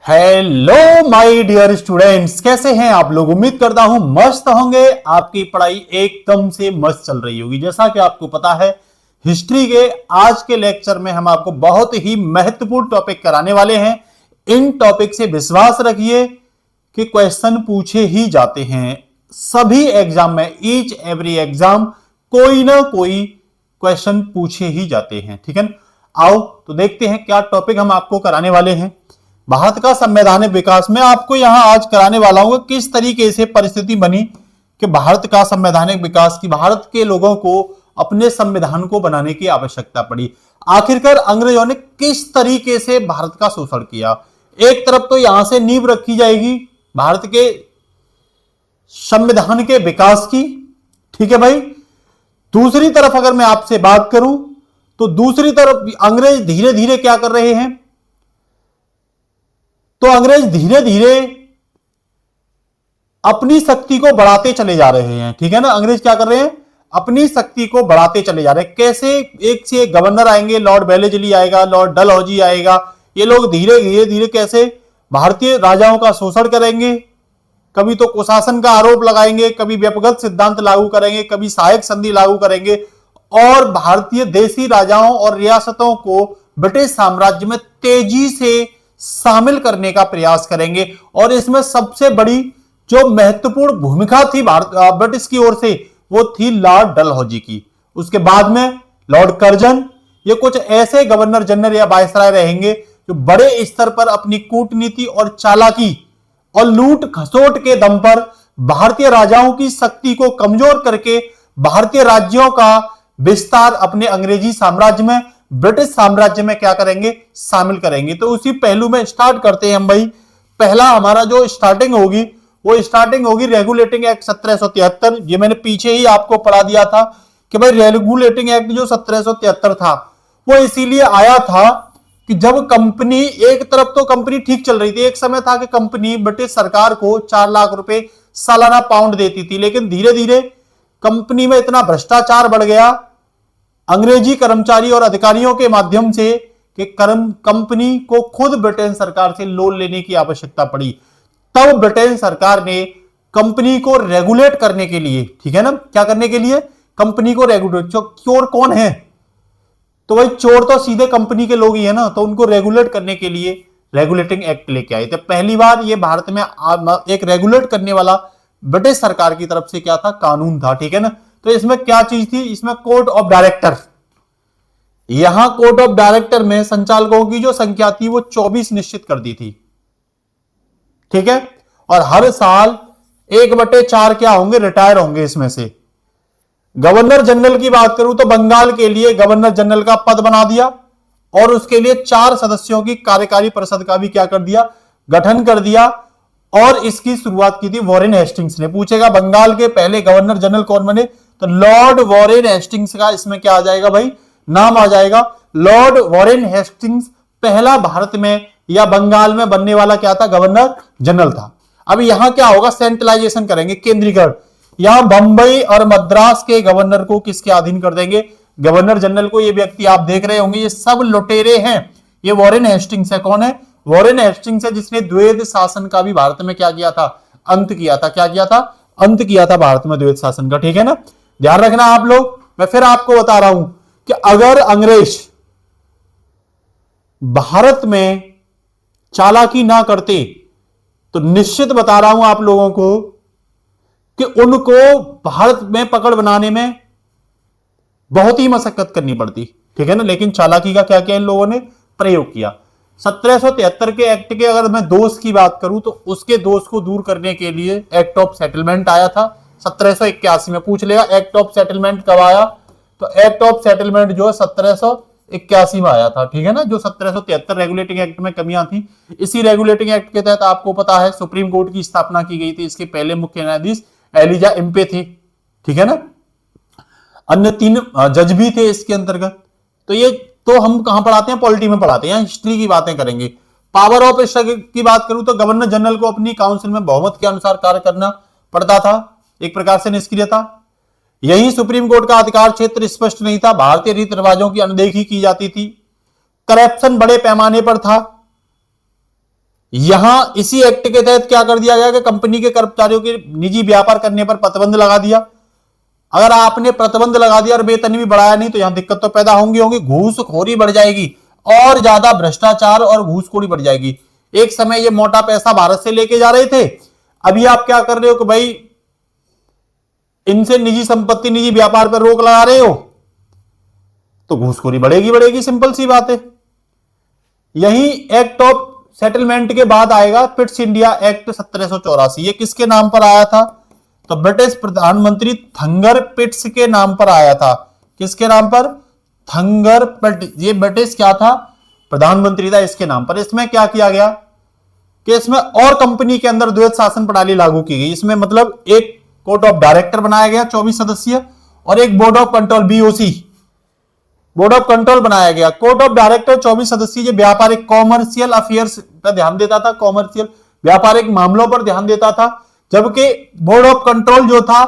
Hello my dear students, कैसे हैं आप लोग। उम्मीद करता हूं मस्त होंगे। आपकी पढ़ाई एकदम से मस्त चल रही होगी। जैसा कि आपको पता है, हिस्ट्री के आज के लेक्चर में हम आपको बहुत ही महत्वपूर्ण टॉपिक कराने वाले हैं। इन टॉपिक से विश्वास रखिए कि क्वेश्चन पूछे ही जाते हैं सभी एग्जाम में। ईच एवरी एग्जाम कोई ना कोई क्वेश्चन पूछे ही जाते हैं। ठीक है, आओ तो देखते हैं क्या टॉपिक हम आपको कराने वाले हैं। भारत का संवैधानिक विकास में आपको यहां आज कराने वाला हूं किस तरीके से परिस्थिति बनी कि भारत का संवैधानिक विकास की भारत के लोगों को अपने संविधान को बनाने की आवश्यकता पड़ी। आखिरकार अंग्रेजों ने किस तरीके से भारत का शोषण किया। एक तरफ तो यहां से नींव रखी जाएगी भारत के संविधान के विकास की, ठीक है भाई। दूसरी तरफ अगर मैं आपसे बात करूं तो दूसरी तरफ अंग्रेज धीरे धीरे क्या कर रहे हैं, तो अंग्रेज धीरे धीरे अपनी शक्ति को बढ़ाते चले जा रहे हैं। ठीक है ना, अंग्रेज क्या कर रहे हैं, अपनी शक्ति को बढ़ाते चले जा रहे हैं। कैसे, एक से एक गवर्नर आएंगे, लॉर्ड वेलेस्ली आएगा, लॉर्ड डलहौजी आएगा। ये लोग धीरे धीरे धीरे कैसे भारतीय राजाओं का शोषण करेंगे, कभी तो कुशासन का आरोप लगाएंगे, कभी व्यक्तिगत सिद्धांत लागू करेंगे, कभी सहायक संधि लागू करेंगे और भारतीय देशी राजाओं और रियासतों को ब्रिटिश साम्राज्य में तेजी से शामिल करने का प्रयास करेंगे। और इसमें सबसे बड़ी जो महत्वपूर्ण भूमिका थी भारत ब्रिटिश की ओर से, वो थी लॉर्ड डलहौजी की। उसके बाद में लॉर्ड कर्जन, ये कुछ ऐसे गवर्नर जनरल या वायसराय रहेंगे जो बड़े स्तर पर अपनी कूटनीति और चालाकी और लूट खसोट के दम पर भारतीय राजाओं की शक्ति को कमजोर करके भारतीय राज्यों का विस्तार अपने अंग्रेजी साम्राज्य में, ब्रिटिश साम्राज्य में क्या करेंगे, शामिल करेंगे। तो उसी पहलू में स्टार्ट करते हैं हम भाई। पहला हमारा जो स्टार्टिंग होगी वो स्टार्टिंग होगी रेगुलेटिंग एक्ट 1773। ये मैंने पीछे ही आपको पढ़ा दिया था कि भाई रेगुलेटिंग एक्ट जो 1773 था वो इसीलिए आया था कि जब कंपनी, एक तरफ तो कंपनी ठीक चल रही थी, एक समय था कि कंपनी ब्रिटिश सरकार को 4 लाख रुपए सालाना पाउंड देती थी, लेकिन धीरे धीरे कंपनी में इतना भ्रष्टाचार बढ़ गया अंग्रेजी कर्मचारी और अधिकारियों के माध्यम से कि कंपनी को खुद ब्रिटेन सरकार से लोन लेने की आवश्यकता पड़ी। तब ब्रिटेन सरकार ने कंपनी को रेगुलेट करने के लिए, ठीक है ना, क्या करने के लिए, कंपनी को रेगुलेट। चोर कौन है, तो भाई चोर तो सीधे कंपनी के लोग ही है ना, तो उनको रेगुलेट करने के लिए रेगुलेटिंग एक्ट लेके आए थे। पहली बार ये भारत में एक रेगुलेट करने वाला ब्रिटिश सरकार की तरफ से क्या था, कानून था। ठीक है ना, तो इसमें क्या चीज थी, इसमें कोड ऑफ डायरेक्टर, यहां कोड ऑफ डायरेक्टर में संचालकों की जो संख्या थी वो 24 निश्चित कर दी थी। ठीक है, और हर साल 1/4 क्या होंगे, रिटायर होंगे इसमें से। गवर्नर जनरल की बात करूं तो बंगाल के लिए गवर्नर जनरल का पद बना दिया और उसके लिए 4 सदस्यों की कार्यकारी परिषद का भी क्या कर दिया, गठन कर दिया। और इसकी शुरुआत की थी वॉरेन हेस्टिंग्स ने। पूछेगा बंगाल के पहले गवर्नर जनरल कौन बने, तो लॉर्ड वॉरेन हेस्टिंग्स का इसमें क्या आ जाएगा भाई, नाम आ जाएगा। लॉर्ड वॉरेन हेस्टिंग्स पहला भारत में या बंगाल में बनने वाला क्या था, गवर्नर जनरल था। अब यहां क्या होगा, सेंट्रलाइजेशन करेंगे, केंद्रीकरण। यहां बंबई और मद्रास के गवर्नर को किसके अधीन कर देंगे, गवर्नर जनरल को। ये व्यक्ति आप देख रहे होंगे, ये सब लुटेरे हैं। ये वॉरेन हेस्टिंग्स है। कौन है, वॉरेन हेस्टिंग्स है, जिसने द्वैध शासन का भी भारत में क्या किया था, अंत किया था। क्या किया था, अंत किया था भारत में द्वैध शासन का। ठीक है ना, ध्यान रखना आप लोग। मैं फिर आपको बता रहा हूं कि अगर अंग्रेज भारत में चालाकी ना करते तो निश्चित बता रहा हूं आप लोगों को कि उनको भारत में पकड़ बनाने में बहुत ही मशक्कत करनी पड़ती। ठीक है ना, लेकिन चालाकी का क्या किया इन लोगों ने, प्रयोग किया। 1773 के एक्ट के अगर मैं दोष की बात करूं तो उसके दोष को दूर करने के लिए एक्ट ऑफ सेटलमेंट आया था 1781 में। पूछ लेगा एक्ट ऑफ सेटलमेंट कब आया, तो एक्ट ऑफ सेटलमेंट जो 1781 में आया था। ठीक है ना, जो 1773 रेगुलेटिंग एक्ट में कमियां थी, इसी रेगुलेटिंग एक्ट के तहत आपको पता है सुप्रीम कोर्ट की स्थापना की गई थी। इसके पहले मुख्य न्यायाधीश एलिजा इम्पे थी। ठीक है ना, अन्य 3 जज भी थे इसके अंतर्गत। तो ये तो हम कहां पढ़ाते हैं, पॉलिटी में पढ़ाते हैं, हिस्ट्री की बातें करेंगे। पावर ऑफ स्ट्रगल की बात करूं तो गवर्नर जनरल को अपनी काउंसिल में बहुमत के अनुसार कार्य करना पड़ता था, एक प्रकार से निष्क्रिय था। यही सुप्रीम कोर्ट का अधिकार क्षेत्र स्पष्ट नहीं था, भारतीय रीति रिवाजों की अनदेखी की जाती थी, करप्शन बड़े पैमाने पर था। यहां इसी एक्ट के तहत क्या कर दिया गया कि कंपनी के कर्मचारियों के निजी व्यापार करने पर प्रतिबंध लगा दिया। अगर आपने प्रतिबंध लगा दिया और वेतन भी बढ़ाया नहीं तो यहां दिक्कत तो पैदा होंगी, घूसखोरी बढ़ जाएगी और ज्यादा भ्रष्टाचार और घूसखोरी बढ़ जाएगी। एक समय ये मोटा पैसा भारत से लेके जा रहे थे, अभी आप क्या कर रहे हो कि भाई इनसे निजी संपत्ति निजी व्यापार पर रोक लगा रहे हो, तो घूसखोरी बढ़ेगी बढ़ेगी, सिंपल सी बात है। यही एक्ट ऑफ सेटलमेंट के बाद आएगा पिट्स इंडिया एक्ट 1784। ये किसके नाम पर आया था? तो ब्रिटिश प्रधानमंत्री थंगर पिट्स के नाम पर आया था। किसके नाम पर? थंगर पिट। ये ब्रिटिश क्या था? प्रधानमंत्री था, इसके नाम पर। इसमें क्या किया गया कि इसमें और कंपनी के अंदर द्वैध शासन प्रणाली लागू की गई। इसमें मतलब एक कोर्ट ऑफ डायरेक्टर बनाया गया 24 सदस्यीय और एक board of control BOC board of control बनाया गया। कोर्ट ऑफ डायरेक्टर 24 सदस्यीय व्यापारिक कॉमर्शियल अफेयर्स पर ध्यान देता था, कॉमर्शियल व्यापारिक मामलों पर ध्यान देता था, जबकि बोर्ड ऑफ कंट्रोल जो था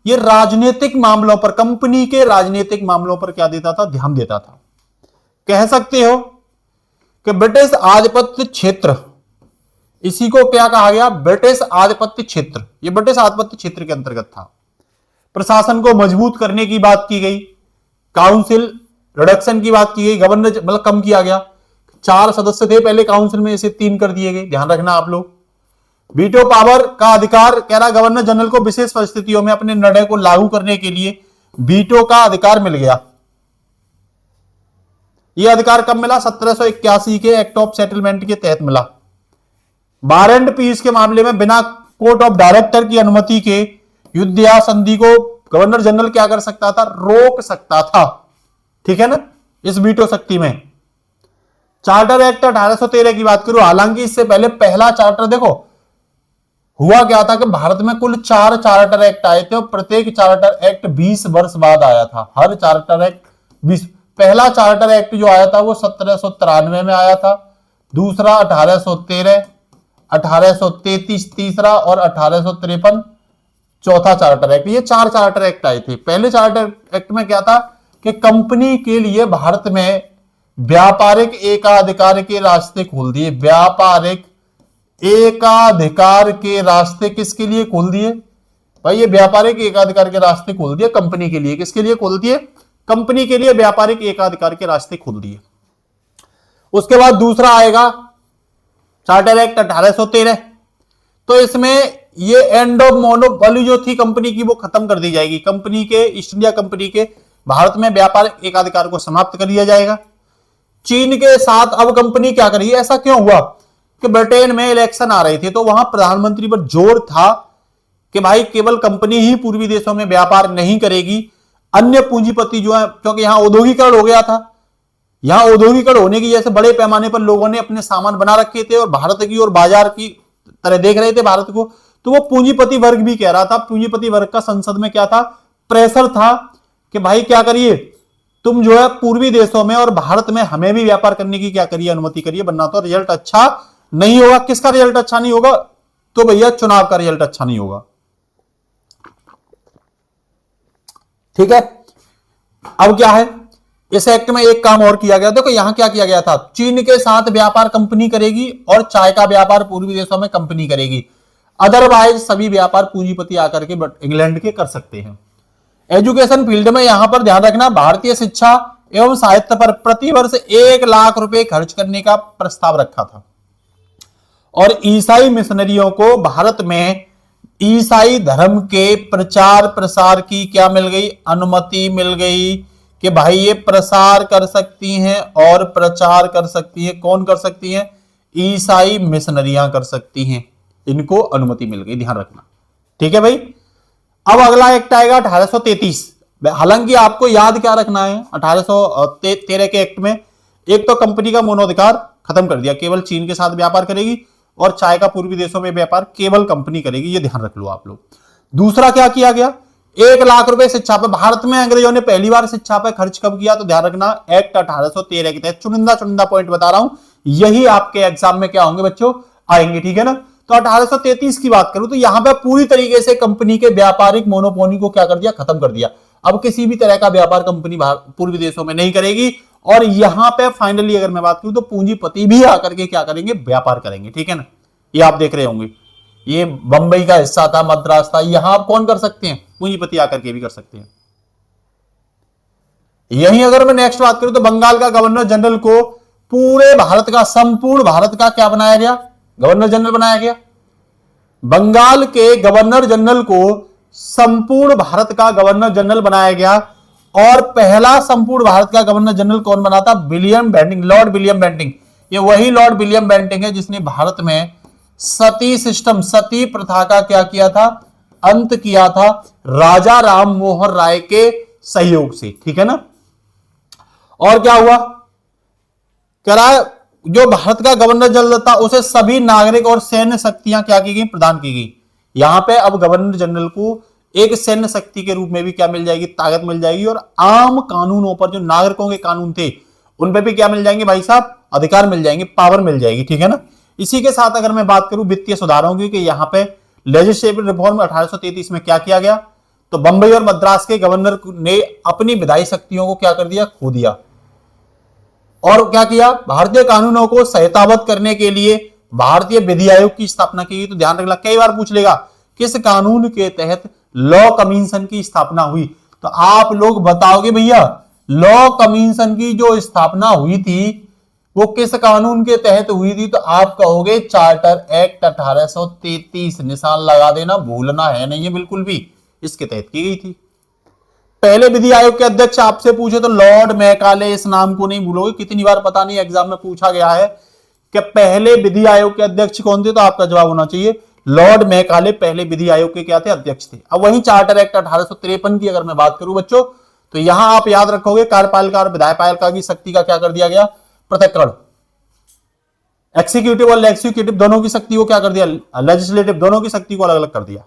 ये राजनीतिक मामलों पर, कंपनी के राजनीतिक मामलों पर क्या देता था? ध्यान देता था। कह सकते हो कि ब्रिटिश आधिपत्य क्षेत्र, इसी को क्या कहा गया? ब्रिटिश आधिपत्य क्षेत्र। ये ब्रिटिश आधिपत्य क्षेत्र के अंतर्गत था। प्रशासन को मजबूत करने की बात की गई, काउंसिल रिडक्शन की बात की गई, गवर्नर मतलब कम किया गया। 4 सदस्य थे पहले काउंसिल में, इसे 3 कर दिए गए, ध्यान रखना आप लोग। वीटो पावर का अधिकार, कह रहा गवर्नर जनरल को विशेष परिस्थितियों में अपने निर्णय को लागू करने के लिए वीटो का अधिकार मिल गया। यह अधिकार कब मिला? 1781 के एक्ट ऑफ सेटलमेंट के तहत मिला। बार एंड पीस के मामले में बिना कोर्ट ऑफ डायरेक्टर की अनुमति के युद्ध या संधि को गवर्नर जनरल क्या कर सकता था? रोक सकता था। ठीक है ना, इस वीटो शक्ति में। चार्टर एक्ट 1813 की बात करूं, हालांकि इससे पहले पहला चार्टर देखो हुआ क्या था कि भारत में कुल 4 चार्टर एक्ट आए थे और प्रत्येक चार्टर एक्ट 20 वर्ष बाद आया था। हर चार्टर एक्ट 20। पहला चार्टर एक्ट जो आया था वो 1793 में आया था, दूसरा 1813, 1833 तीसरा और 1853 चौथा चार्टर एक्ट। ये 4 चार्टर एक्ट आए थे। पहले चार्टर एक्ट में क्या था कि कंपनी के लिए भारत में व्यापारिक एकाधिकार के रास्ते खोल दिए। व्यापारिक एकाधिकार के रास्ते किसके लिए खोल दिए भाई? ये व्यापारिक एकाधिकार के रास्ते खोल दिए कंपनी के लिए। किसके लिए खोल दिए? कंपनी के लिए व्यापारिक एकाधिकार के रास्ते खोल दिए। उसके बाद दूसरा आएगा चार्टर एक्ट 1813। तो इसमें ये एंड ऑफ मोनोपोली जो थी कंपनी की वो खत्म कर दी जाएगी। कंपनी के, ईस्ट इंडिया कंपनी के भारत में व्यापारिक एकाधिकार को समाप्त कर दिया जाएगा। चीन के साथ अब कंपनी क्या करेगी? ऐसा क्यों हुआ कि ब्रिटेन में इलेक्शन आ रहे थे तो वहां प्रधानमंत्री पर जोर था कि भाई केवल कंपनी ही पूर्वी देशों में व्यापार नहीं करेगी, अन्य पूंजीपति जो है, क्योंकि यहां औद्योगिकरण हो गया था। यहां औद्योगिकरण होने की जैसे बड़े पैमाने पर लोगों ने अपने सामान बना रखे थे और भारत की और बाजार की तरह देख रहे थे भारत को, तो वो पूंजीपति वर्ग भी कह रहा था। पूंजीपति वर्ग का संसद में क्या था? प्रेशर था कि भाई क्या करिए, तुम जो है पूर्वी देशों में और भारत में हमें भी व्यापार करने की क्या करिए, अनुमति करिए, वरना तो रिजल्ट अच्छा नहीं होगा। किसका रिजल्ट अच्छा नहीं होगा? तो भैया चुनाव का रिजल्ट अच्छा नहीं होगा। ठीक है, अब क्या है इस एक्ट में? एक काम और किया गया। देखो यहां क्या किया गया था, चीन के साथ व्यापार कंपनी करेगी और चाय का व्यापार पूर्वी देशों में कंपनी करेगी, अदरवाइज सभी व्यापार पूंजीपति आकर के इंग्लैंड के कर सकते हैं। एजुकेशन फील्ड में यहां पर ध्यान रखना, भारतीय शिक्षा एवं साहित्य पर प्रतिवर्ष 1 लाख रुपए खर्च करने का प्रस्ताव रखा था। और ईसाई मिशनरियों को भारत में ईसाई धर्म के प्रचार प्रसार की क्या मिल गई? अनुमति मिल गई कि भाई ये प्रसार कर सकती हैं और प्रचार कर सकती हैं। कौन कर सकती हैं? ईसाई मिशनरियां कर सकती हैं, इनको अनुमति मिल गई, ध्यान रखना। ठीक है भाई। अब अगला एक्ट आएगा 1833। हालांकि आपको याद क्या रखना है 1813 के एक्ट में, एक तो कंपनी का मोनोधिकार खत्म कर दिया, केवल चीन के साथ व्यापार करेगी और चाय का पूर्वी देशों में व्यापार केवल कंपनी करेगी, ये ध्यान रख लो आप लोग। दूसरा क्या किया गया? 1 लाख रुपए शिक्षा पर। भारत में अंग्रेजों ने पहली बार शिक्षा पर खर्च कब किया? तो ध्यान रखना एक्ट 1813 के तहत। चुनिंदा पॉइंट बता रहा हूं, यही आपके एग्जाम में क्या होंगे बच्चों? आएंगे। ठीक है ना। तो 1833 की बात करूं तो यहां पर पूरी तरीके से कंपनी के व्यापारिक मोनोपोली को क्या कर दिया? खत्म कर दिया। अब किसी भी तरह का व्यापार कंपनी पूर्वी देशों में नहीं करेगी। और यहां पे फाइनली अगर मैं बात करूं तो पूंजीपति भी आकर के क्या करेंगे? व्यापार करेंगे। ठीक है ना। ये आप देख रहे होंगे, ये बंबई का हिस्सा था, मद्रास था। यहां आप कौन कर सकते हैं, पूंजीपति आकर के भी कर सकते हैं। यही अगर मैं नेक्स्ट बात करूं तो बंगाल का गवर्नर जनरल को पूरे भारत का, संपूर्ण भारत का क्या बनाया गया, गवर्नर जनरल बनाया गया। बंगाल के गवर्नर जनरल को संपूर्ण भारत का गवर्नर जनरल बनाया गया। और पहला संपूर्ण भारत का गवर्नर जनरल कौन बना था, William Bentinck, Lord William Bentinck. ये वही लॉर्ड विलियम बेंटिंग है जिसने भारत में सती सिस्टम, सती प्रथा का क्या किया था, अंत किया था, राजा राम मोहन राय के सहयोग से, ठीक है ना। और क्या हुआ, कह रहा है जो भारत का गवर्नर जनरल था उसे सभी नागरिक और सैन्य शक्तियां क्या की गई, प्रदान की गई। यहां पे अब गवर्नर जनरल को एक सैन्य शक्ति के रूप में भी क्या मिल जाएगी, ताकत मिल जाएगी। और आम कानूनों पर, जो नागरिकों के कानून थे उन पे भी क्या मिल जाएंगे भाई साहब, अधिकार मिल जाएंगे, पावर मिल जाएगी, ठीक है ना। इसी के साथ अगर मैं बात करूं वित्तीय सुधारों की, कि यहां पे लेजिस्लेटिव रिफॉर्म 1833 में क्या किया गया, तो बंबई और मद्रास के गवर्नर ने अपनी विधायी शक्तियों को क्या कर दिया, खो दिया। और क्या किया, भारतीय कानूनों को सहितावत करने के लिए भारतीय विधि आयोग की स्थापना की गई। तो ध्यान रखना, कई बार पूछ लेगा किस कानून के तहत लॉ कमीशन की स्थापना हुई, तो आप लोग बताओगे भैया लॉ कमीशन की जो स्थापना हुई थी वो किस कानून के तहत हुई थी, तो आप कहोगे चार्टर एक्ट 1833। निशान लगा देना, भूलना है नहीं है बिल्कुल भी, इसके तहत की गई थी। पहले विधि आयोग के अध्यक्ष आपसे पूछे तो लॉर्ड मैकाले, इस नाम को नहीं भूलोगे, कितनी बार पता नहीं एग्जाम में पूछा गया है कि पहले विधि आयोग के अध्यक्ष कौन थे, तो आपका जवाब होना चाहिए लॉर्ड मैकाले पहले विधि आयोग के क्या थे, अध्यक्ष थे। अब वही चार्टर एक्ट 1853 की अगर मैं बात करूं बच्चों, तो यहां आप याद रखोगे कार्यपालिका और विधायपालिका की शक्ति का क्या कर दिया गया, पृथक्करण। एक्सिक्यूटिव और लेजिस्लेटिव दोनों की शक्ति को क्या कर दिया, लेजिस्लेटिव दोनों की शक्ति को अलग अलग कर दिया।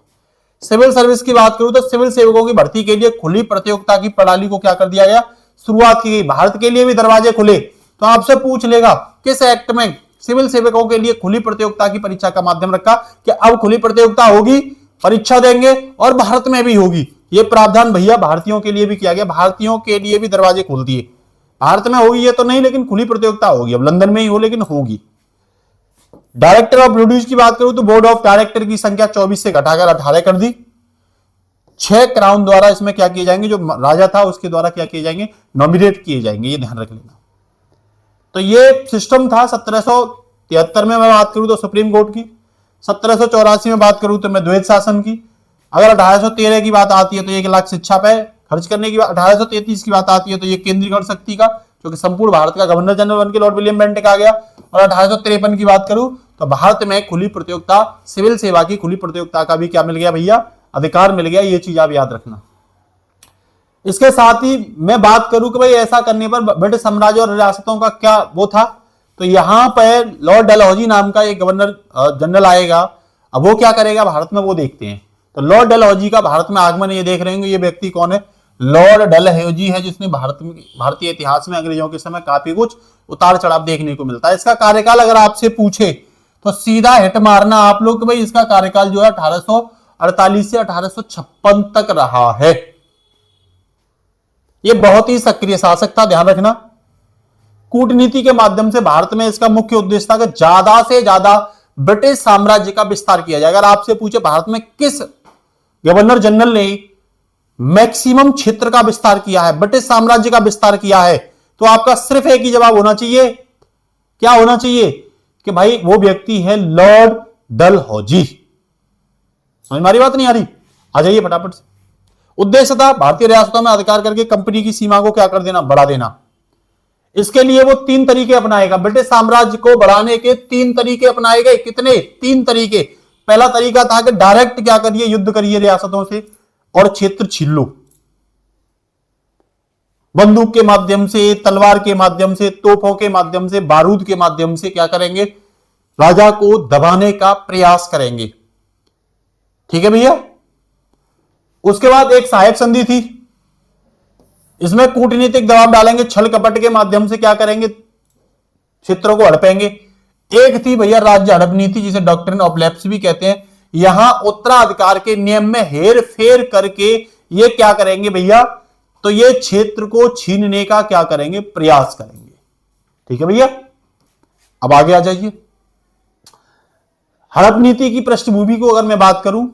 सिविल सर्विस की बात करूं तो सिविल सेवकों की भर्ती के लिए खुली प्रतियोगिता की प्रणाली को क्या कर दिया गया, शुरुआत की गई। भारत के लिए भी दरवाजे खुले। तो आपसे पूछ लेगा किस एक्ट में सिविल सेवकों के लिए खुली प्रतियोगिता की परीक्षा का माध्यम रखा, कि अब खुली प्रतियोगिता होगी, परीक्षा देंगे और भारत में भी होगी। यह प्रावधान भैया भारतीयों के लिए भी किया गया, भारतीयों के लिए भी दरवाजे खोल दिए। भारत में होगी ये तो नहीं, लेकिन खुली प्रतियोगिता होगी, अब लंदन में ही हो लेकिन होगी। डायरेक्टर ऑफ प्रोड्यूस की बात करूं तो बोर्ड ऑफ डायरेक्टर की संख्या 24 से घटाकर 18 कर दी। 6 क्राउन द्वारा इसमें क्या किए जाएंगे, जो राजा था उसके द्वारा क्या किए जाएंगे, नॉमिनेट किए जाएंगे, ये ध्यान रख लेना। तो ये सिस्टम था। 1773 में मैं बात करूं तो सुप्रीम कोर्ट की, 1784 में बात करूं तो मैं द्वैध शासन की, अगर 1813 की बात आती है तो 1 लाख शिक्षा पे खर्च करने की बात, 1833 की बात आती है तो ये केंद्रीकरण शक्ति का, जो कि संपूर्ण भारत का गवर्नर जनरल बन के लॉर्ड विलियम बेंटिक आ गया। और 1853 की बात करूं तो भारत में खुली प्रतियोगिता, सिविल सेवा की खुली प्रतियोगिता का भी क्या मिल गया भैया, अधिकार मिल गया। ये चीज आप याद रखना। इसके साथ ही मैं बात करूं कि भाई ऐसा करने पर ब्रिटिश साम्राज्य और रियासतों का क्या वो था, तो यहां पर लॉर्ड डलहौजी नाम का एक गवर्नर जनरल आएगा। अब वो क्या करेगा भारत में, वो देखते हैं। तो लॉर्ड डलहौजी का भारत में आगमन, ये देख रहे होंगे, ये व्यक्ति कौन है, लॉर्ड डलहौजी है, जिसने भारतीय इतिहास में अंग्रेजों के समय काफी कुछ उतार चढ़ाव देखने को मिलता है। इसका कार्यकाल अगर आपसे पूछे तो सीधा हिट मारना आप लोग कि भाई इसका कार्यकाल जो है 1848 से 1856 तक रहा है। यह बहुत ही सक्रिय शासक था, ध्यान रखना। कूटनीति के माध्यम से भारत में इसका मुख्य उद्देश्य था कि ज्यादा से ज्यादा ब्रिटिश साम्राज्य का विस्तार किया जाए। अगर आपसे पूछे भारत में किस गवर्नर जनरल ने मैक्सिमम क्षेत्र का विस्तार किया है, ब्रिटिश साम्राज्य का विस्तार किया है, तो आपका सिर्फ एक ही जवाब होना चाहिए, क्या होना चाहिए, कि भाई वो व्यक्ति है लॉर्ड डलहौजी। समझ मारी बात नहीं आ रही, आ जाइए फटाफट से। उद्देश्य था भारतीय रियासतों में अधिकार करके कंपनी की सीमा को क्या कर देना, बढ़ा देना। इसके लिए वो 3 तरीके अपनाएगा। ब्रिटिश साम्राज्य को बढ़ाने के 3 तरीके अपनाए गए। कितने? 3 तरीके। पहला तरीका था कि डायरेक्ट क्या करिए, युद्ध करिए रियासतों से और क्षेत्र छीन लो, बंदूक के माध्यम से, तलवार के माध्यम से, तोपों के माध्यम से, बारूद के माध्यम से क्या करेंगे, राजा को दबाने का प्रयास करेंगे। ठीक है भैया। उसके बाद एक सहायक संधि थी, इसमें कूटनीतिक दबाव डालेंगे, छल कपट के माध्यम से क्या करेंगे, क्षेत्रों को हड़पेंगे। एक थी भैया राज्य हड़प नीति, जिसे डॉक्ट्रिन ऑफ लैप्स भी कहते हैं। यहां उत्तराधिकार के नियम में हेर फेर करके ये क्या करेंगे भैया, तो ये क्षेत्र को छीनने का क्या करेंगे, प्रयास करेंगे। ठीक है भैया। अब आगे आ जाइए। हड़प नीति की पृष्ठभूमि को अगर मैं बात करूं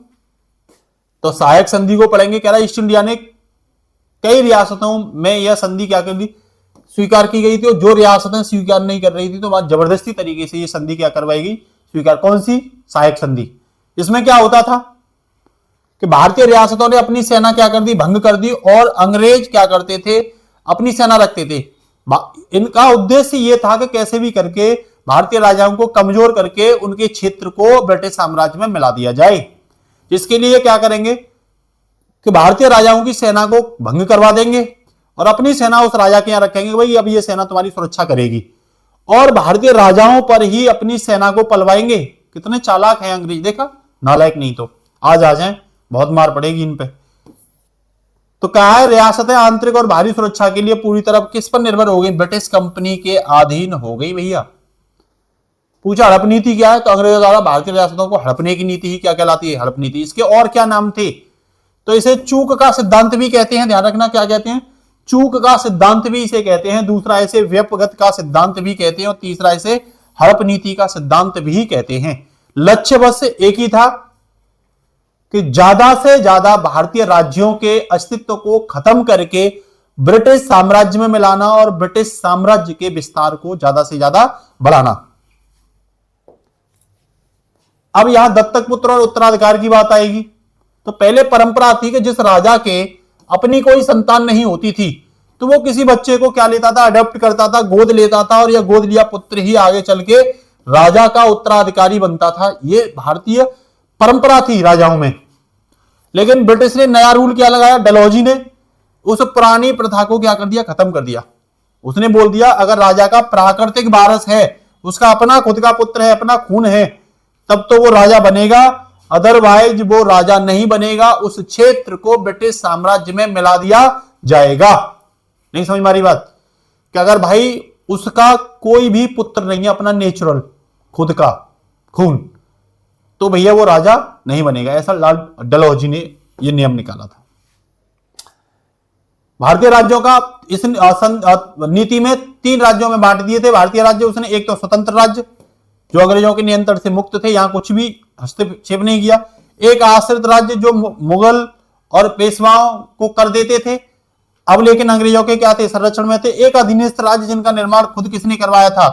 तो सहायक संधि को पढ़ेंगे। कह रहा ईस्ट इंडिया ने कई रियासतों में यह संधि क्या कर दी, स्वीकार की गई थी, और जो रियासतें स्वीकार नहीं कर रही थी तो वहां जबरदस्ती तरीके से यह संधि क्या करवाई गई, स्वीकार। कौन सी? सहायक संधि। इसमें क्या होता था कि भारतीय रियासतों ने अपनी सेना क्या कर दी, भंग कर दी, और अंग्रेज क्या करते थे, अपनी सेना रखते थे। इनका उद्देश्य यह था कि कैसे भी करके भारतीय राजाओं को कमजोर करके उनके क्षेत्र को ब्रिटिश साम्राज्य में मिला दिया जाए। जिसके लिए क्या करेंगे कि भारतीय राजाओं की सेना को भंग करवा देंगे और अपनी सेना उस राजा के यहां रखेंगे, भाई अब ये सेना तुम्हारी सुरक्षा करेगी, और भारतीय राजाओं पर ही अपनी सेना को पलवाएंगे। कितने चालाक हैं अंग्रेज, देखा, नालायक नहीं तो आज आ जाएं, बहुत मार पड़ेगी इन पे। तो कहा है रियासतें आंतरिक और बाहरी सुरक्षा के लिए पूरी तरह किस पर निर्भर हो गई, ब्रिटिश कंपनी के अधीन हो गई। भैया पूछा हड़प नीति क्या है, तो अंग्रेजों द्वारा भारतीय रियासतों को हड़पने की नीति ही क्या कहलाती है, हड़प नीति। इसके और क्या नाम थे, तो इसे चूक का सिद्धांत भी कहते हैं, ध्यान रखना क्या कहते हैं, चूक का सिद्धांत भी इसे कहते हैं। दूसरा इसे व्यपगत का सिद्धांत भी कहते हैं, और तीसरा इसे हड़प नीति का सिद्धांत भी कहते हैं। लक्ष्य बस एक ही था कि ज्यादा से ज्यादा भारतीय राज्यों के अस्तित्व को खत्म करके ब्रिटिश साम्राज्य में मिलाना और ब्रिटिश साम्राज्य के विस्तार को ज्यादा से ज्यादा बढ़ाना। अब यहां दत्तक पुत्र और उत्तराधिकार की बात आएगी। तो पहले परंपरा थी कि जिस राजा के अपनी कोई संतान नहीं होती थी तो वो किसी बच्चे को क्या लेता था, अडॉप्ट करता था, गोद लेता था, और यह गोद लिया पुत्र ही आगे चल के राजा का उत्तराधिकारी बनता था। यह भारतीय परंपरा थी राजाओं में। लेकिन ब्रिटिश ने नया रूल क्या लगाया, डलहौजी ने उस पुरानी प्रथा को क्या कर दिया, खत्म कर दिया। उसने बोल दिया अगर राजा का प्राकृतिक वारस है, उसका अपना खुद का पुत्र है, अपना खून है, तब तो वो राजा बनेगा, अदरवाइज वो राजा नहीं बनेगा। उस क्षेत्र को ब्रिटिश साम्राज्य में मिला दिया जाएगा। नहीं समझ मारी बात, कि अगर भाई उसका कोई भी पुत्र नहीं है, अपना नेचुरल खुद का खून, तो भैया वो राजा नहीं बनेगा। ऐसा लॉर्ड डलहौजी ने यह नियम निकाला था। भारतीय राज्यों का इस नीति में 3 राज्यों में बांट दिए थे भारतीय राज्य उसने। एक तो स्वतंत्र राज्य जो अंग्रेजों के नियंत्रण से मुक्त थे, यहां कुछ भी हस्तक्षेप नहीं किया। एक आश्रित राज्य जो मुगल और पेशवाओं को कर देते थे, अब लेकिन अंग्रेजों के क्या थे, संरक्षण में थे। एक अधीनस्थ राज्य जिनका निर्माण खुद किसने करवाया था,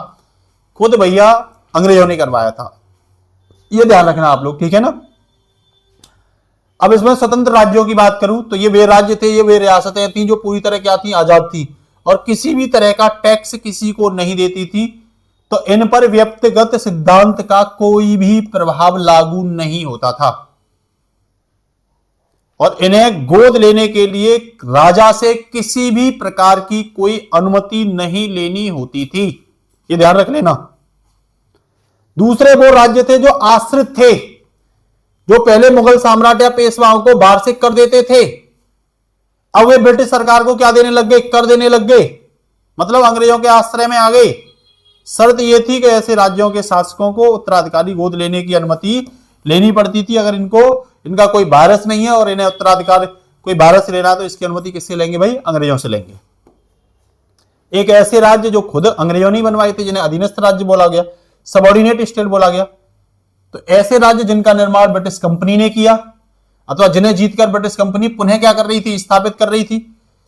खुद भैया अंग्रेजों ने करवाया था। ये ध्यान रखना आप लोग, ठीक है ना। अब इसमें स्वतंत्र राज्यों की बात करूं तो ये वे राज्य थे, ये वे रियासतें थी जो पूरी तरह क्या थी, आजाद थी, और किसी भी तरह का टैक्स किसी को नहीं देती थी। तो इन पर व्यक्तिगत सिद्धांत का कोई भी प्रभाव लागू नहीं होता था, और इन्हें गोद लेने के लिए राजा से किसी भी प्रकार की कोई अनुमति नहीं लेनी होती थी। ये ध्यान रख लेना। दूसरे वो राज्य थे जो आश्रित थे, जो पहले मुगल सम्राट या पेशवाओं को बाहर से कर देते थे, अब वे ब्रिटिश सरकार को क्या देने लग गए, कर देने लग गए, मतलब अंग्रेजों के आश्रय में आ गए। शर्त यह थी कि ऐसे राज्यों के शासकों को उत्तराधिकारी गोद लेने की अनुमति लेनी पड़ती थी। अगर इनका कोई वारस नहीं है और इन्हें उत्तराधिकार कोई वारस लेना है तो इसकी अनुमति किससे लेंगे भाई, अंग्रेजों से लेंगे। एक ऐसे राज्य जो खुद अंग्रेजों ने बनवाए थे, जिन्हें अधीनस्थ राज्य बोला गया, सबऑर्डिनेट स्टेट बोला गया। तो ऐसे राज्य जिनका निर्माण ब्रिटिश कंपनी ने किया अथवा जिन्हें जीतकर ब्रिटिश कंपनी पुनः क्या कर रही थी, स्थापित कर रही थी,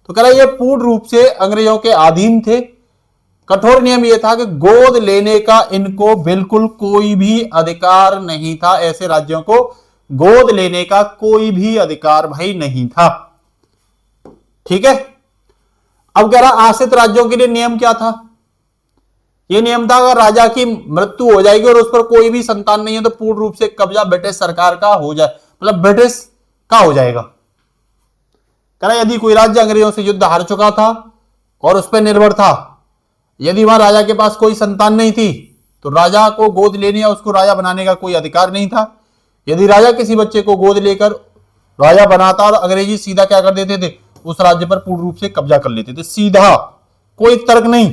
तो कह रहा है ये पूर्ण रूप से अंग्रेजों के अधीन थे। कठोर नियम यह था कि गोद लेने का इनको बिल्कुल कोई भी अधिकार नहीं था। ऐसे राज्यों को गोद लेने का कोई भी अधिकार भाई नहीं था, ठीक है। अब कह रहा आश्रित राज्यों के लिए नियम क्या था, यह नियम था अगर राजा की मृत्यु हो जाएगी और उस पर कोई भी संतान नहीं है तो पूर्ण रूप से कब्जा ब्रिटिश सरकार का हो जाए, मतलब ब्रिटिश का हो जाएगा। कह रहा यदि कोई राज्य अंग्रेजों से युद्ध हार चुका था और उस पर निर्भर था, यदि वहां राजा के पास कोई संतान नहीं थी तो राजा को गोद लेने या उसको राजा बनाने का कोई अधिकार नहीं था। यदि राजा किसी बच्चे को गोद लेकर राजा बनाता और अंग्रेजी सीधा क्या कर देते थे, उस राज्य पर पूर्ण रूप से कब्जा कर लेते थे, सीधा, कोई तर्क नहीं,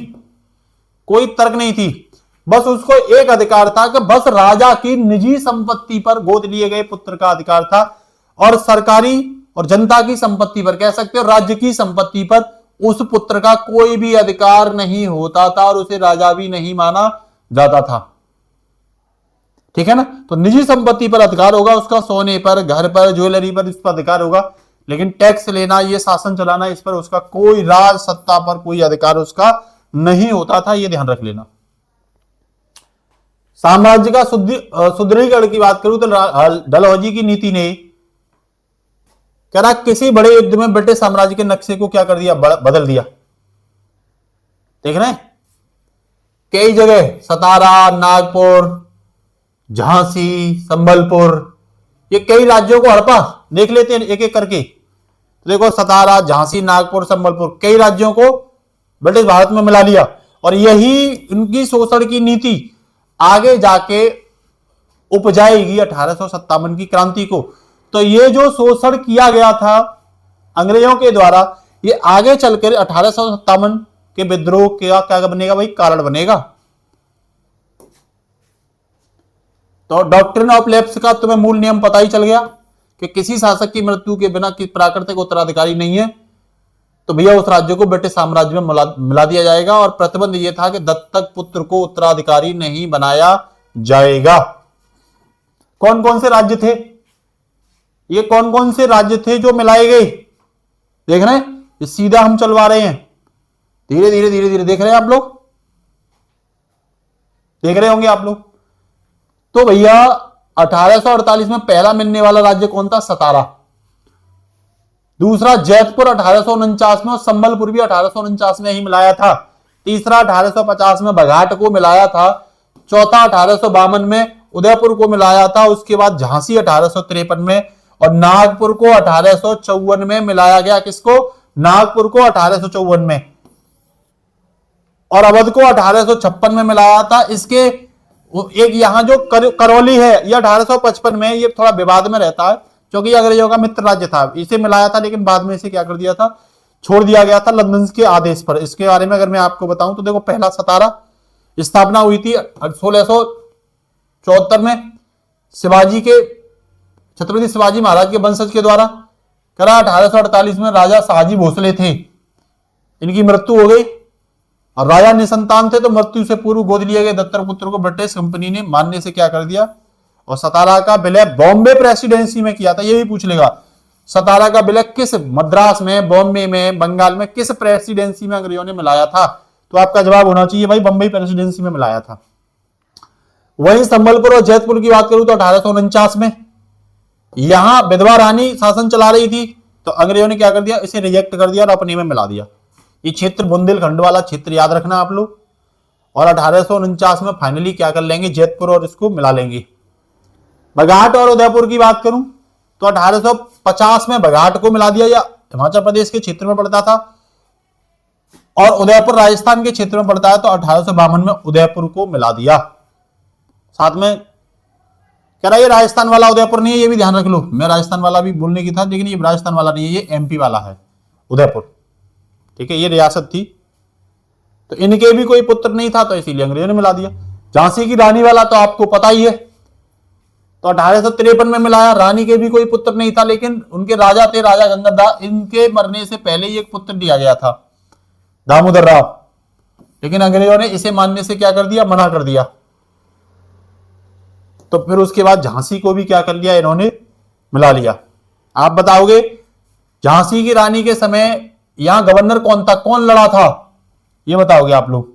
कोई तर्क नहीं थी। बस उसको एक अधिकार था कि बस राजा की निजी संपत्ति पर गोद लिए गए पुत्र का अधिकार था, और सरकारी और जनता की संपत्ति पर, कह सकते हो राज्य की संपत्ति पर, उस पुत्र का कोई भी अधिकार नहीं होता था और उसे राजा भी नहीं माना जाता था। ठीक है ना। तो निजी संपत्ति पर अधिकार होगा उसका, सोने पर, घर पर, ज्वेलरी पर इस पर अधिकार होगा, लेकिन टैक्स लेना, ये शासन चलाना, इस पर उसका कोई राज सत्ता पर कोई अधिकार उसका नहीं होता था, ये ध्यान रख लेना। साम्राज्य का सुदृढ़ीकरण की बात करूं तो डलहौजी की नीति ने कह रहा किसी बड़े युद्ध में ब्रिटिश साम्राज्य के नक्शे को क्या कर दिया, बदल दिया। देख रहे हैं कई जगह, सतारा, नागपुर, झांसी, संबलपुर, ये कई राज्यों को हड़पा। देख लेते हैं एक एक करके। तो देखो सतारा, झांसी, नागपुर, संबलपुर, कई राज्यों को ब्रिटिश भारत में मिला लिया। और यही उनकी शोषण की नीति आगे जाके उपजाएगी 1857 की क्रांति को। तो ये जो शोषण किया गया था अंग्रेजों के द्वारा, ये आगे चलकर 1857 के विद्रोह का क्या बनेगा भाई, कारण बनेगा। तो डॉक्ट्रिन ऑफ लैप्स का तुम्हें मूल नियम पता ही चल गया कि किसी शासक की मृत्यु के बिना किसी प्राकृतिक उत्तराधिकारी नहीं है, तो भैया उस राज्य को ब्रिटिश साम्राज्य में मिला दिया जाएगा। और प्रतिबंध यह था कि दत्तक पुत्र को उत्तराधिकारी नहीं बनाया जाएगा। कौन कौन से राज्य थे, ये कौन कौन से राज्य थे जो मिलाए गए, देख रहे हैं, ये सीधा हम चलवा रहे हैं, धीरे धीरे धीरे धीरे देख रहे हैं आप लोग, देख रहे होंगे आप लोग। तो भैया 1848 में पहला मिलने वाला राज्य कौन था, सतारा। दूसरा जैतपुर 1849 में, और संबलपुर भी 1849 में ही मिलाया था। तीसरा 1850 में बघाट को मिलाया था। चौथा 1852 में उदयपुर को मिलाया था। उसके बाद झांसी 1853 में, और नागपुर को 1854 में मिलाया गया। किसको, नागपुर को 1854 में, और अवध को 1856 में मिलाया था। इसके एक यहां जो करौली है, ये 1855 में, ये थोड़ा विवाद में रहता है क्योंकि अंग्रेजों का मित्र राज्य था, इसे मिलाया था, लेकिन बाद में इसे क्या कर दिया था, छोड़ दिया गया था लंदन के आदेश पर। इसके बारे में अगर मैं आपको बताऊं तो देखो, पहला सतारा स्थापना हुई थी 1674 में शिवाजी के, छत्रपति शिवाजी महाराज के वंशज के द्वारा करा। 1848 में राजा शाहजी भोसले थे, इनकी मृत्यु हो गई, और राजा निसंतान थे, तो मृत्यु से पूर्व गोद लिए गए दत्तक पुत्र को ब्रिटिश कंपनी ने मानने से क्या कर दिया। और सतारा का विलय बॉम्बे प्रेसिडेंसी में किया था, ये भी पूछ लेगा, सतारा का विलय किस, मद्रास में, बॉम्बे में, बंगाल में, किस प्रेसिडेंसी में अंग्रेजों ने मिलाया था। तो आपका जवाब होना चाहिए भाई, बंबई प्रेसिडेंसी में मिलाया था। वहीं संबलपुर और जैतपुर की बात करूं तो 1849 में यहां विधवा रानी शासन चला रही थी, तो अंग्रेजों ने क्या कर दिया, इसे रिजेक्ट कर दिया और अपने में मिला दिया। ये क्षेत्र बुंदेलखंड वाला क्षेत्र याद रखना आप लोग। और 1849 में फाइनली क्या कर लेंगे, जैतपुर और इसको मिला लेंगे। बघाट और उदयपुर की बात करूं तो 1850 में बघाट को मिला दिया, या हिमाचल प्रदेश के क्षेत्र में पड़ता था, और उदयपुर राजस्थान के क्षेत्र में पड़ता है, तो 1852 में उदयपुर को मिला दिया। साथ में कह रहा है ये राजस्थान वाला उदयपुर नहीं है, ये भी ध्यान रख लो। मैं राजस्थान वाला भी बोलने की था, लेकिन ये राजस्थान वाला नहीं है, ये एमपी वाला है उदयपुर, ठीक है, ये रियासत थी। तो इनके भी कोई पुत्र नहीं था, तो इसीलिए अंग्रेजों ने मिला दिया। झांसी की रानी वाला तो आपको पता ही है, तो 1853 में मिलाया। रानी के भी कोई पुत्र नहीं था, लेकिन उनके राजा थे राजा गंगाधर, इनके मरने से पहले ही एक पुत्र दिया गया था, दामोदर राव, लेकिन अंग्रेजों ने इसे मानने से क्या कर दिया, मना कर दिया। तो फिर उसके बाद झांसी को भी क्या कर लिया इन्होंने, मिला लिया। आप बताओगे झांसी की रानी के समय यहां गवर्नर कौन था, कौन लड़ा था, ये बताओगे आप लोग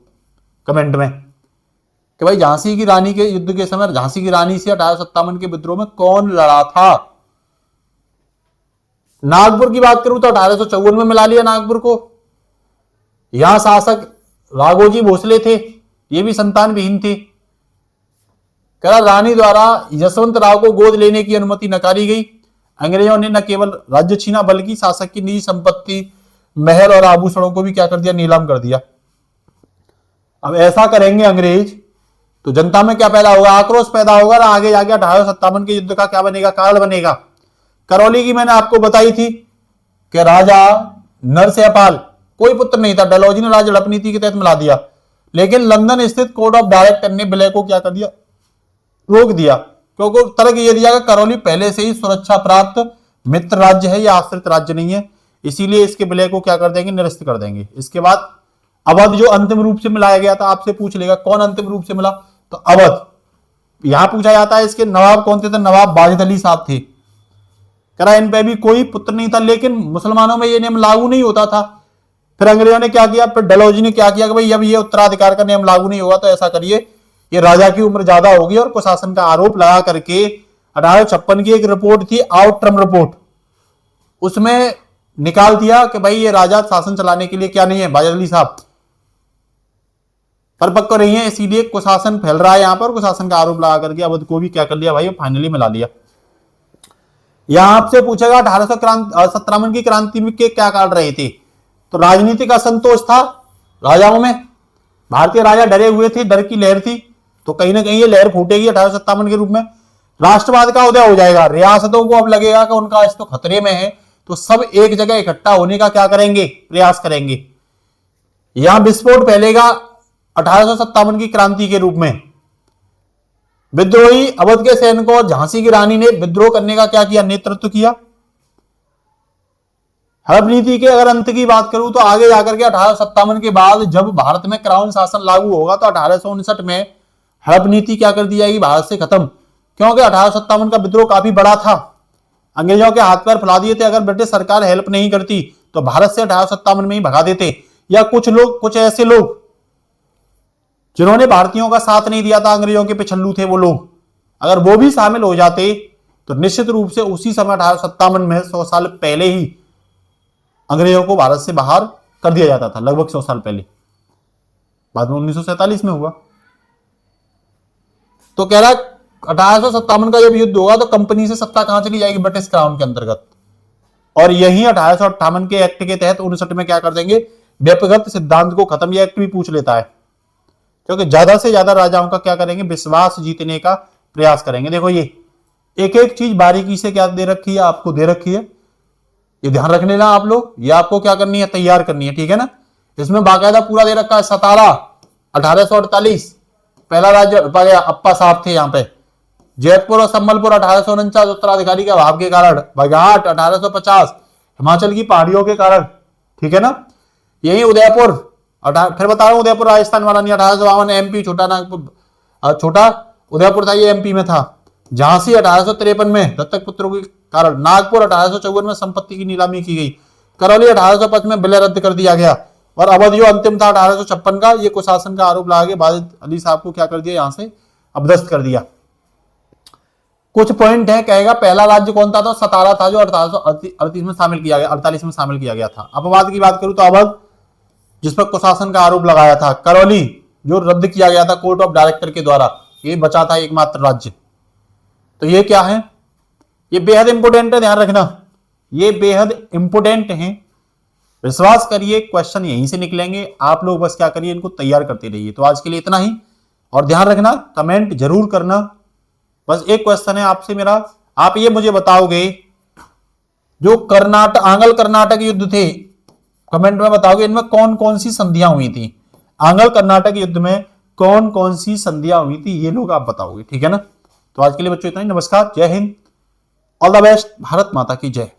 कमेंट में कि भाई झांसी की रानी के युद्ध के समय झांसी की रानी से 1857 के विद्रोह में कौन लड़ा था। नागपुर की बात करूं तो 1854 में मिला लिया नागपुर को। यहां शासक राघोजी भोसले थे, ये भी संतान विहीन थे। कह रानी द्वारा यशवंत राव को गोद लेने की अनुमति नकारी गई। अंग्रेजों ने न केवल राज्य छीना, बल्कि शासक की निजी संपत्ति, महल और आभूषणों को भी क्या कर दिया, नीलाम कर दिया। अब ऐसा करेंगे अंग्रेज तो जनता में क्या पैदा होगा, आक्रोश पैदा होगा ना। आगे जाके 1857 के युद्ध का क्या बनेगा, कारण बनेगा। करौली की मैंने आपको बताई थी कि राजा नरसिंहपाल कोई पुत्र नहीं था, डलहौजी ने राज्य हड़प नीति के तहत मिला दिया, लेकिन लंदन स्थित कोर्ट ऑफ डायरेक्टर ने विलय को क्या कर दिया, रोक दिया, क्योंकि तर्क यह दिया कि करौली पहले से ही सुरक्षा प्राप्त मित्र राज्य है, या आश्रित राज्य नहीं है, इसीलिए इसके विलय को क्या कर देंगे, निरस्त कर देंगे। इसके बाद अवध जो अंतिम रूप से मिलाया गया था, आपसे पूछ लेगा कौन अंतिम रूप से मिला, तो अवध यहां पूछा जाता है इसके नवाब कौन थे, तो नवाब वाजिद अली साहब थे। कह रहा इन पे भी कोई पुत्र नहीं था, लेकिन मुसलमानों में ये नियम लागू नहीं होता था। फिर अंग्रेजों ने क्या किया, फिर डलहौजी ने क्या किया कि भाई अब ये उत्तराधिकार का नियम लागू नहीं होगा, तो ऐसा करिए ये राजा की उम्र ज्यादा होगी, और कुशासन का आरोप लगा करके 1856 की एक रिपोर्ट थी, आउट टर्म रिपोर्ट, उसमें निकाल दिया कि भाई ये राजा शासन चलाने के लिए क्या नहीं है, वाजिद अली साहब परिपक्व नहीं है, इसीलिए कुशासन फैल रहा है यहां पर। कुशासन का आरोप लगा करके अवध को भी क्या कर लिया भाई, फाइनली मिला लिया। यहां आपसे पूछेगा 1857 की क्रांति में के क्या कारण रहे थे, तो राजनीतिक असंतोष था राजाओं में, भारतीय राजा डरे हुए थे, डर की लहर थी, तो कहीं ना कहीं ये लहर फूटेगी 1857 के रूप में। राष्ट्रवाद का उदय हो जाएगा, रियासतों को अब लगेगा कि उनका अस्तित्व खतरे में है, तो सब एक जगह इकट्ठा होने का क्या करेंगे, प्रयास करेंगे। यहां विस्फोट फैलेगा 1857 की क्रांति के रूप में। विद्रोही अवध के सैनिकों, झांसी की रानी ने विद्रोह करने का क्या किया, नेतृत्व किया। हड़प नीति के अगर अंत की बात करूं तो आगे जाकर के 1857 के बाद जब भारत में क्राउन शासन लागू होगा तो 1859 में हड़प नीति क्या कर दी जाएगी, भारत से खत्म, क्योंकि 1857 का विद्रोह काफी बड़ा था, अंग्रेजों के हाथ पैर फैला दिए थे। अगर ब्रिटिश सरकार हेल्प नहीं करती तो भारत से 1857 में ही भगा देते, या कुछ लोग, कुछ ऐसे लोग जिन्होंने भारतीयों का साथ नहीं दिया था, अंग्रेजों के पिछल्लू थे वो लोग, अगर वो भी शामिल हो जाते तो निश्चित रूप से उसी समय 1857 में 100 साल पहले ही अंग्रेजों को भारत से बाहर कर दिया जाता था, लगभग 100 साल पहले। बाद में 1947 में हुआ। तो कह रहा 1857 का जब युद्ध होगा तो कंपनी से सत्ता कहां चली जाएगी, ब्रिटिश क्राउन के अंतर्गत, और यही 1858 के एक्ट के तहत 59 में क्या कर देंगे, व्यक्तिगत सिद्धांत को खत्म। यह एक्ट भी पूछ लेता है, क्योंकि ज्यादा से ज्यादा राजाओं का क्या करेंगे, विश्वास जीतने का प्रयास करेंगे। देखो ये एक एक चीज बारीकी से क्या दे रखी है, आपको दे रखी है, ये ध्यान रख लेना आप लोग, ये आपको क्या करनी है, तैयार करनी है, ठीक है ना। इसमें बाकायदा पूरा दे रखा है। सतारा 1848 पहला राज्य अप्पा साहब थे यहाँ पे। जयपुर और संबलपुर 1849 उत्तराधिकारी के अभाव के कारण। बघाट 1850 हिमाचल की पहाड़ियों के कारण, ठीक है ना। यही उदयपुर, फिर बता रहा हूं उदयपुर राजस्थान वाला नहीं, 1852 एमपी, छोटा नागपुर, छोटा उदयपुर था ये एमपी में था। झांसी 1853 में दत्तक पुत्रों के कारण। नागपुर 1854 में संपत्ति की नीलामी की गई। करौली 1805 में विलय रद्द कर दिया गया। और अवध जो अंतिम था 1856 का, ये कुशासन का आरोप लगा के वाजिद अली साहब को क्या कर दिया, यहां से अपदस्थ कर दिया। कुछ पॉइंट है, कहेगा पहला राज्य कौन था, तो सतारा था जो 1838 में शामिल किया गया, 48 में शामिल किया गया था। अपवाद की बात करूं तो अवध, जिस पर कुशासन का आरोप लगाया था। करौली जो रद्द किया गया था कोर्ट ऑफ डायरेक्टर के द्वारा, ये बचा था एकमात्र राज्य। तो ये क्या है, ये बेहद इंपोर्टेंट है, ध्यान रखना, ये बेहद इंपोर्टेंट है। विश्वास करिए क्वेश्चन यहीं से निकलेंगे, आप लोग बस क्या करिए, इनको तैयार करते रहिए। तो आज के लिए इतना ही, और ध्यान रखना कमेंट जरूर करना। बस एक क्वेश्चन है आपसे मेरा, आप ये मुझे बताओगे जो आंग्ल कर्नाटक युद्ध थे, कमेंट में बताओगे इनमें कौन कौन सी संधियां हुई थी, आंग्ल कर्नाटक युद्ध में कौन कौन सी संधियां हुई थी, ये लोग आप बताओगे, ठीक है ना। तो आज के लिए बच्चों इतना ही, नमस्कार, जय Hind, all the best, Bharat माता की जय।